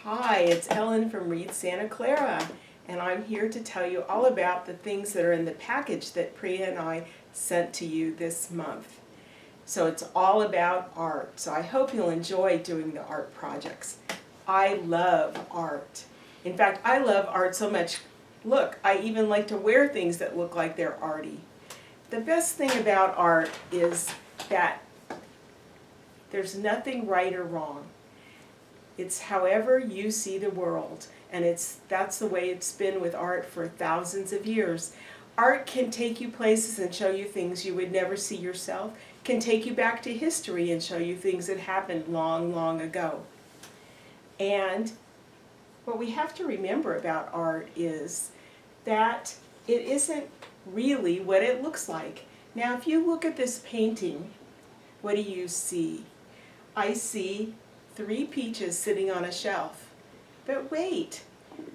Hi, it's Ellen from Read Santa Clara, and I'm here to tell you all about the things that are in the package that Priya and I sent to you this month. So it's all about art, so I hope you'll enjoy doing the art projects. I love art. In fact, I love art so much, look, I even like to wear things that look like they're arty. The best thing about art is that there's nothing right or wrong. It's however you see the world, and that's the way it's been with art for thousands of years. Art can take you places and show you things you would never see yourself, can take you back to history and show you things that happened long, long ago. And what we have to remember about art is that it isn't really what it looks like. Now, if you look at this painting, what do you see? I see 3 peaches sitting on a shelf. But wait,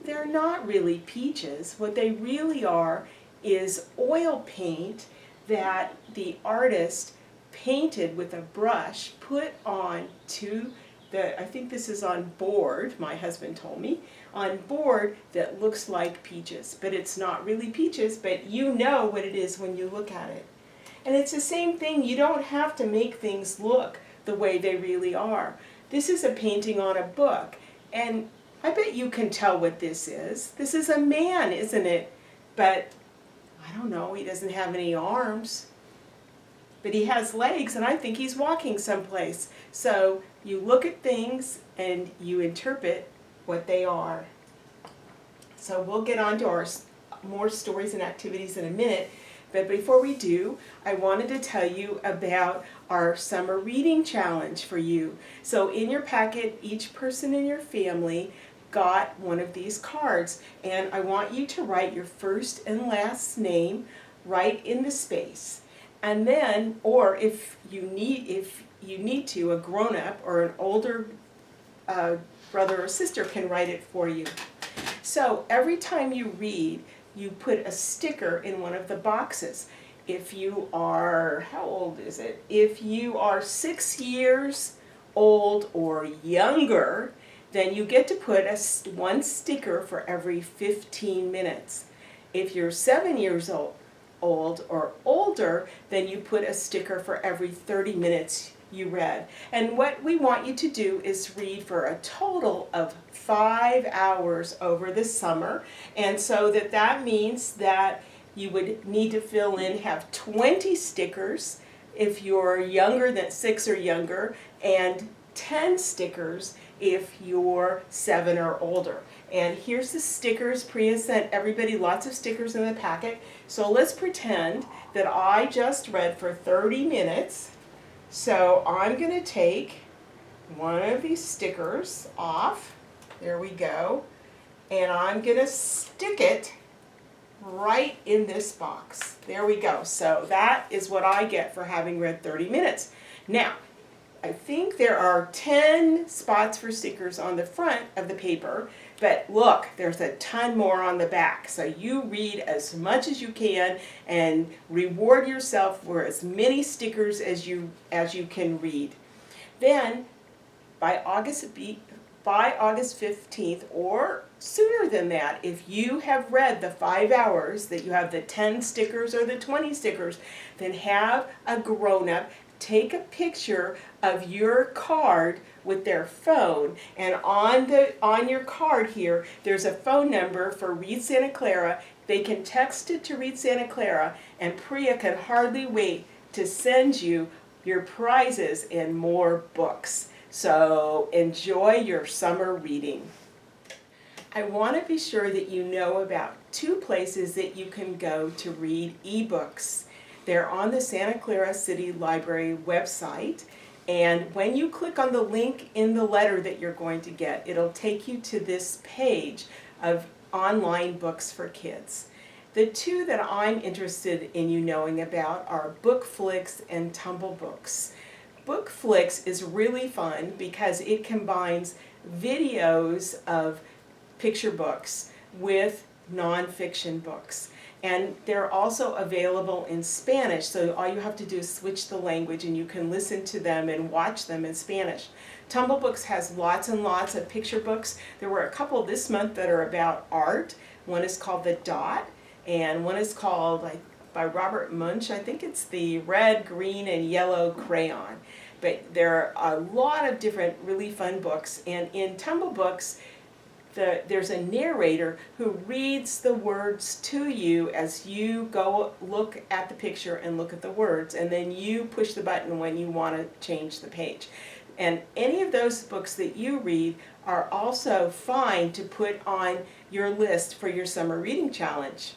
they're not really peaches. What they really are is oil paint that the artist painted with a brush, put on to I think this is on board, my husband told me, on board that looks like peaches. But it's not really peaches, but you know what it is when you look at it. And it's the same thing, you don't have to make things look the way they really are. This is a painting on a book, and I bet you can tell what this is. This is a man, isn't it? But, I don't know, he doesn't have any arms. But he has legs, and I think he's walking someplace. So, you look at things, and you interpret what they are. So, we'll get on to our more stories and activities in a minute. But before we do, I wanted to tell you about our summer reading challenge for you. So in your packet, each person in your family got one of these cards, and I want you to write your first and last name right in the space. And then, or if you need to, a grown-up or an older brother or sister can write it for you. So every time you read, you put a sticker in one of the boxes. If you are, how old is it? If you are 6 years old or younger, then you get to put one sticker for every 15 minutes. If you're 7 years old or older, then you put a sticker for every 30 minutes you read. And what we want you to do is read for a total of 5 hours over the summer. And so that means that you would need to fill in, have 20 stickers if you're younger than 6 or younger, and 10 stickers if you're 7 or older. And here's the stickers. Priya sent everybody lots of stickers in the packet. So let's pretend that I just read for 30 minutes. So I'm going to take one of these stickers off, there we go, and I'm going to stick it right in this box. There we go. So that is what I get for having read 30 minutes. Now, I think there are 10 spots for stickers on the front of the paper, but look, there's a ton more on the back. So you read as much as you can and reward yourself for as many stickers as you can read. Then, by August 15th or sooner than that, if you have read the 5 hours, that you have the 10 stickers or the 20 stickers, then have a grown-up take a picture of your card with their phone, and on your card here there's a phone number for Read Santa Clara. They can text it to Read Santa Clara, and Priya can hardly wait to send you your prizes and more books. So enjoy your summer reading. I want to be sure that you know about 2 places that you can go to read eBooks. They're on the Santa Clara City Library website, and when you click on the link in the letter that you're going to get, it'll take you to this page of online books for kids. The 2 that I'm interested in you knowing about are BookFlix and TumbleBooks. BookFlix is really fun because it combines videos of picture books with nonfiction books. And they're also available in Spanish, so all you have to do is switch the language and you can listen to them and watch them in Spanish. Tumble Books has lots and lots of picture books. There were a couple this month that are about art. One is called The Dot, and one is called, like, by Robert Munch. I think it's the red, green, and yellow crayon. But there are a lot of different really fun books, and in Tumble Books, there's a narrator who reads the words to you as you go look at the picture and look at the words, and then you push the button when you want to change the page. And any of those books that you read are also fine to put on your list for your summer reading challenge.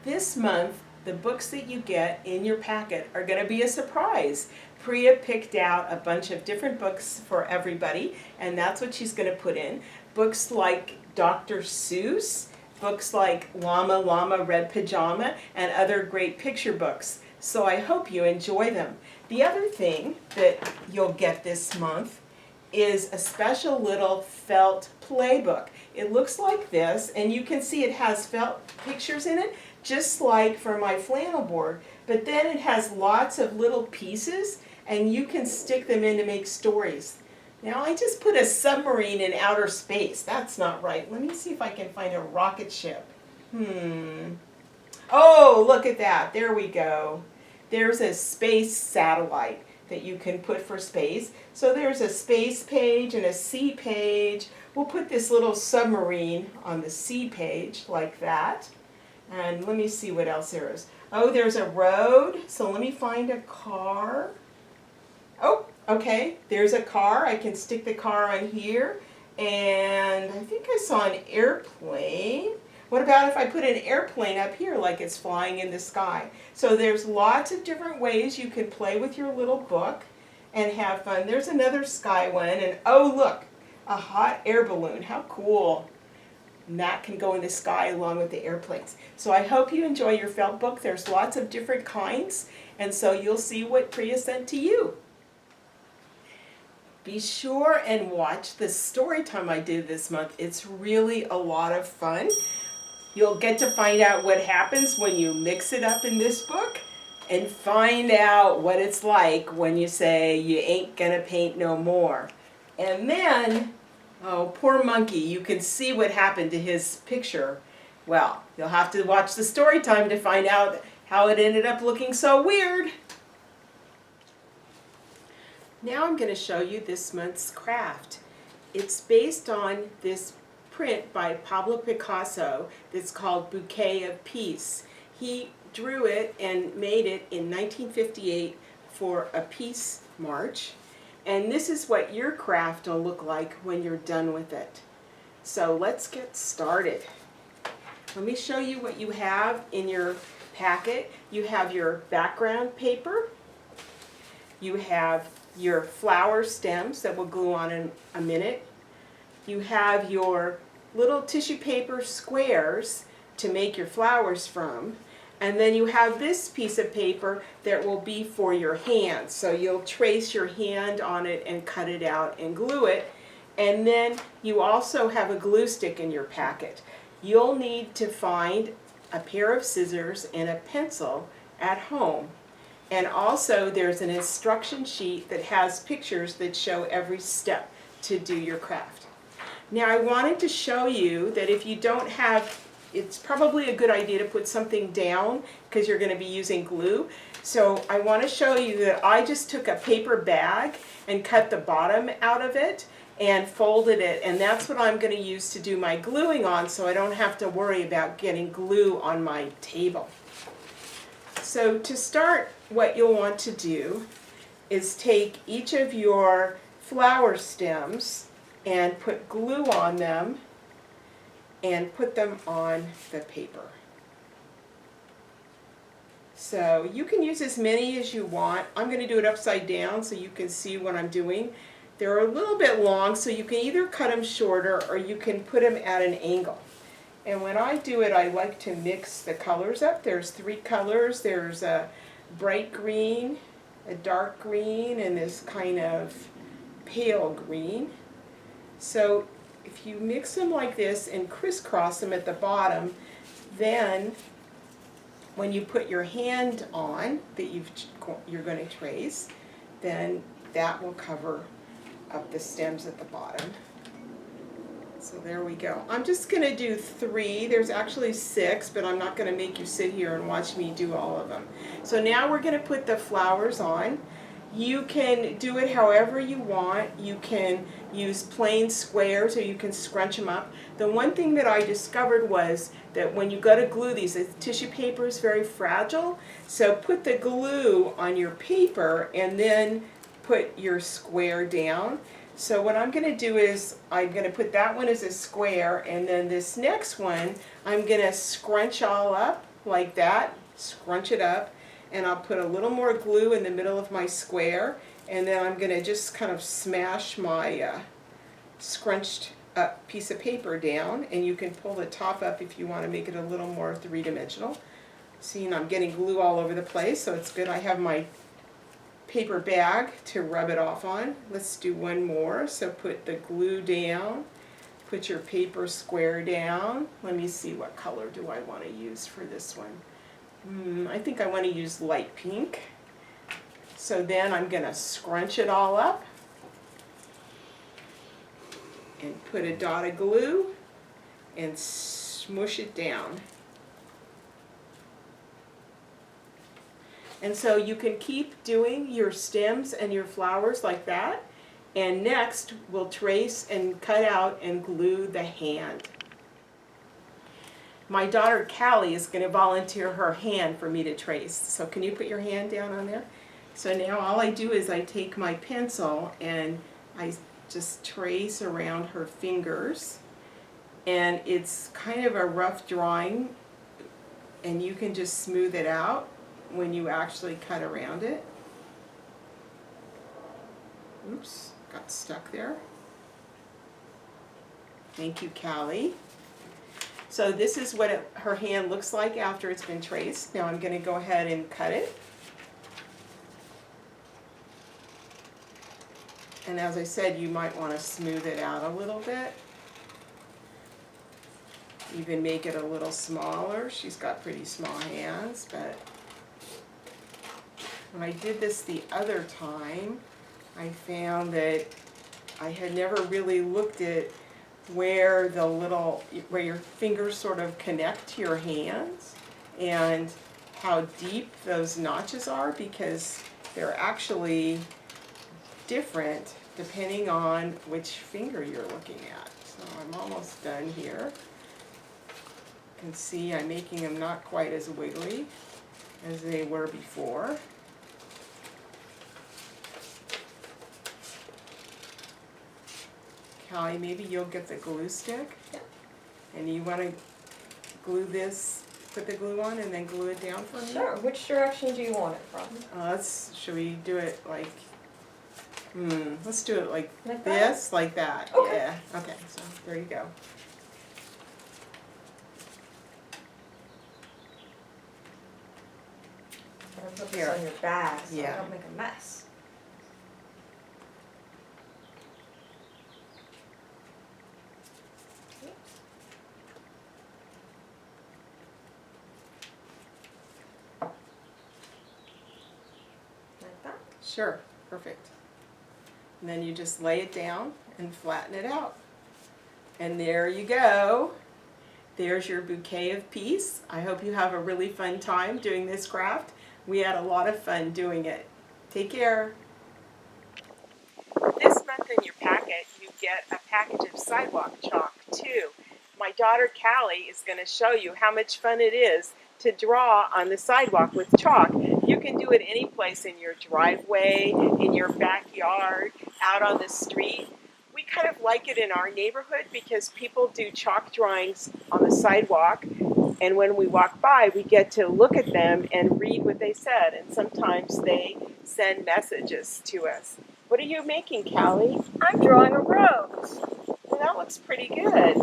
This month, the books that you get in your packet are going to be a surprise. Priya picked out a bunch of different books for everybody, and that's what she's going to put in. Books like Dr. Seuss, books like Llama Llama Red Pajama, and other great picture books. So I hope you enjoy them. The other thing that you'll get this month is a special little felt playbook. It looks like this, and you can see it has felt pictures in it, just like for my flannel board, but then it has lots of little pieces, and you can stick them in to make stories. Now I just put a submarine in outer space. That's not right. Let me see if I can find a rocket ship. Oh, look at that. There we go. There's a space satellite that you can put for space. So there's a space page and a sea page. We'll put this little submarine on the sea page like that. And let me see what else there is. Oh, there's a road. So let me find a car. Oh, okay, there's a car. I can stick the car on here. And I think I saw an airplane. What about if I put an airplane up here like it's flying in the sky? So there's lots of different ways you can play with your little book and have fun. There's another sky one, and oh look, a hot air balloon. How cool. And that can go in the sky along with the airplanes. So I hope you enjoy your felt book. There's lots of different kinds, and so you'll see what Priya sent to you. Be sure and watch the story time I did this month. It's really a lot of fun. You'll get to find out what happens when you mix it up in this book and find out what it's like when you say you ain't gonna paint no more. And then, oh, poor monkey, you can see what happened to his picture. Well, you'll have to watch the story time to find out how it ended up looking so weird. Now I'm going to show you this month's craft. It's based on this print by Pablo Picasso that's called Bouquet of Peace. He drew it and made it in 1958 for a peace march. And this is what your craft will look like when you're done with it. So let's get started. Let me show you what you have in your packet. You have your background paper. You have your flower stems that we'll glue on in a minute. You have your little tissue paper squares to make your flowers from. And then you have this piece of paper that will be for your hands. So you'll trace your hand on it and cut it out and glue it. And then you also have a glue stick in your packet. You'll need to find a pair of scissors and a pencil at home. And also there's an instruction sheet that has pictures that show every step to do your craft. Now I wanted to show you that if you don't have, it's probably a good idea to put something down because you're going to be using glue. So I want to show you that I just took a paper bag and cut the bottom out of it and folded it, and that's what I'm going to use to do my gluing on, so I don't have to worry about getting glue on my table. So to start, what you'll want to do is take each of your flower stems and put glue on them and put them on the paper. So you can use as many as you want. I'm going to do it upside down so you can see what I'm doing. They're a little bit long, so you can either cut them shorter or you can put them at an angle. And when I do it, I like to mix the colors up. There's 3 colors. There's a bright green, a dark green, and this kind of pale green. So if you mix them like this and crisscross them at the bottom, then when you put your hand on that you're going to trace, then that will cover of the stems at the bottom. So there we go. I'm just going to do 3. There's actually 6, but I'm not going to make you sit here and watch me do all of them. So now we're going to put the flowers on. You can do it however you want. You can use plain squares or you can scrunch them up. The one thing that I discovered was that when you go to glue these, the tissue paper is very fragile. So put the glue on your paper and then put your square down. So what I'm going to do is I'm going to put that one as a square, and then this next one I'm going to scrunch all up like that, scrunch it up, and I'll put a little more glue in the middle of my square, and then I'm going to just kind of smash my scrunched up piece of paper down, and you can pull the top up if you want to make it a little more three-dimensional. See, I'm getting glue all over the place, so it's good I have my paper bag to rub it off on. Let's do one more. So put the glue down, put your paper square down. Let me see, what color do I want to use for this one? I think I want to use light pink. So then I'm going to scrunch it all up and put a dot of glue and smush it down. And so you can keep doing your stems and your flowers like that. And next, we'll trace and cut out and glue the hand. My daughter Callie is going to volunteer her hand for me to trace. So can you put your hand down on there? So now all I do is I take my pencil and I just trace around her fingers. And it's kind of a rough drawing, and you can just smooth it out when you actually cut around it. Oops, got stuck there. Thank you, Callie. So this is what her hand looks like after it's been traced. Now I'm going to go ahead and cut it. And as I said, you might want to smooth it out a little bit. Even make it a little smaller. She's got pretty small hands, but when I did this the other time, I found that I had never really looked at where your fingers sort of connect to your hands and how deep those notches are, because they're actually different depending on which finger you're looking at. So I'm almost done here. You can see I'm making them not quite as wiggly as they were before. Callie, maybe you'll get the glue stick. Yeah. And you want to glue this, put the glue on and then glue it down for me? Sure. Which direction do you want it from? Should we do it like, let's do it like Like this, that? like that. Okay. Yeah. Okay, so there you go. I'm going to put Here. this on your bag so Yeah. I don't make a mess. Like that? Sure, perfect. And then you just lay it down and flatten it out. And there you go. There's your bouquet of peace. I hope you have a really fun time doing this craft. We had a lot of fun doing it. Take care. This month in your packet, you get a package of sidewalk chalk too. My daughter Callie is going to show you how much fun it is to draw on the sidewalk with chalk. You can do it any place, in your driveway, in your backyard, out on the street. We kind of like it in our neighborhood because people do chalk drawings on the sidewalk, and when we walk by, we get to look at them and read what they said, and sometimes they send messages to us. What are you making, Callie? I'm drawing a rose. Well, that looks pretty good.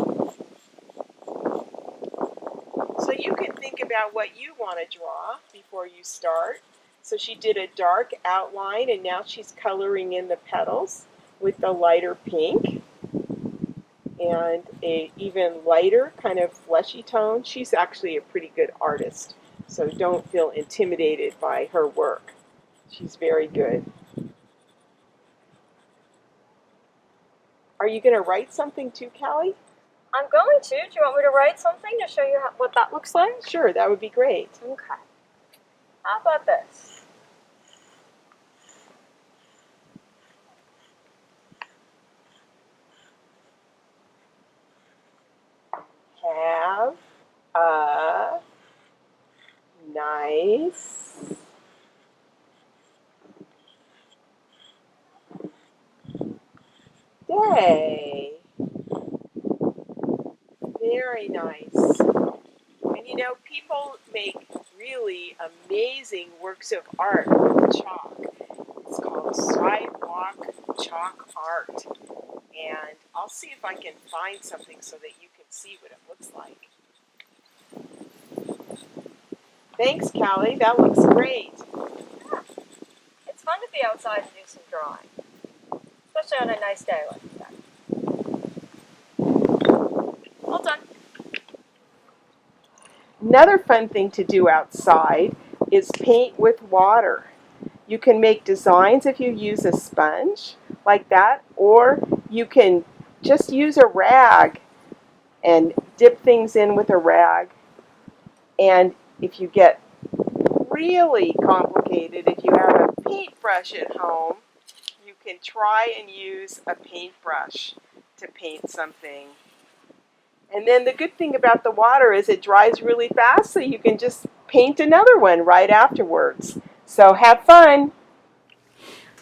So you can think about what you want to draw before you start. So she did a dark outline, and now she's coloring in the petals with the lighter pink and a even lighter kind of fleshy tone. She's actually a pretty good artist, so don't feel intimidated by her work. She's very good. Are you going to write something too, Callie? I'm going to. Do you want me to write something to show you what that looks like? Sure, that would be great. Okay. How about this? Have a nice day. Very nice. And you know, people make really amazing works of art with chalk. It's called sidewalk chalk art. And I'll see if I can find something so that you can see what it looks like. Thanks, Callie. That looks great. Yeah. It's fun to be outside and do some drawing, especially on a nice day like that. All done. Another fun thing to do outside is paint with water. You can make designs if you use a sponge like that, or you can just use a rag and dip things in with a rag. And if you get really complicated, if you have a paintbrush at home, you can try and use a paintbrush to paint something. And then the good thing about the water is it dries really fast, so you can just paint another one right afterwards. So have fun.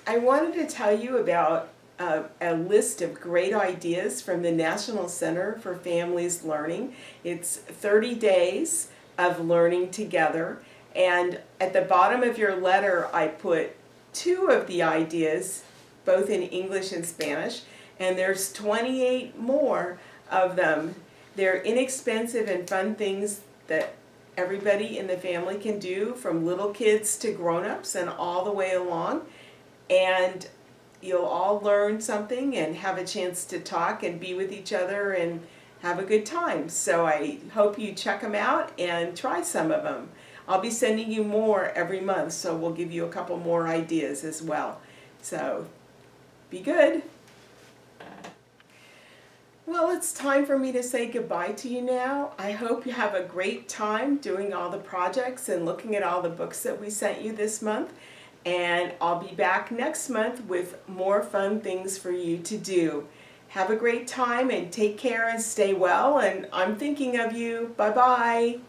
I wanted to tell you about a list of great ideas from the National Center for Families Learning. It's 30 days of learning together. And at the bottom of your letter, I put 2 of the ideas, both in English and Spanish, and there's 28 more of them. They're inexpensive and fun things that everybody in the family can do, from little kids to grown-ups and all the way along. And you'll all learn something and have a chance to talk and be with each other and have a good time. So I hope you check them out and try some of them. I'll be sending you more every month, so we'll give you a couple more ideas as well. So be good. Well, it's time for me to say goodbye to you now. I hope you have a great time doing all the projects and looking at all the books that we sent you this month. And I'll be back next month with more fun things for you to do. Have a great time and take care and stay well. And I'm thinking of you. Bye-bye.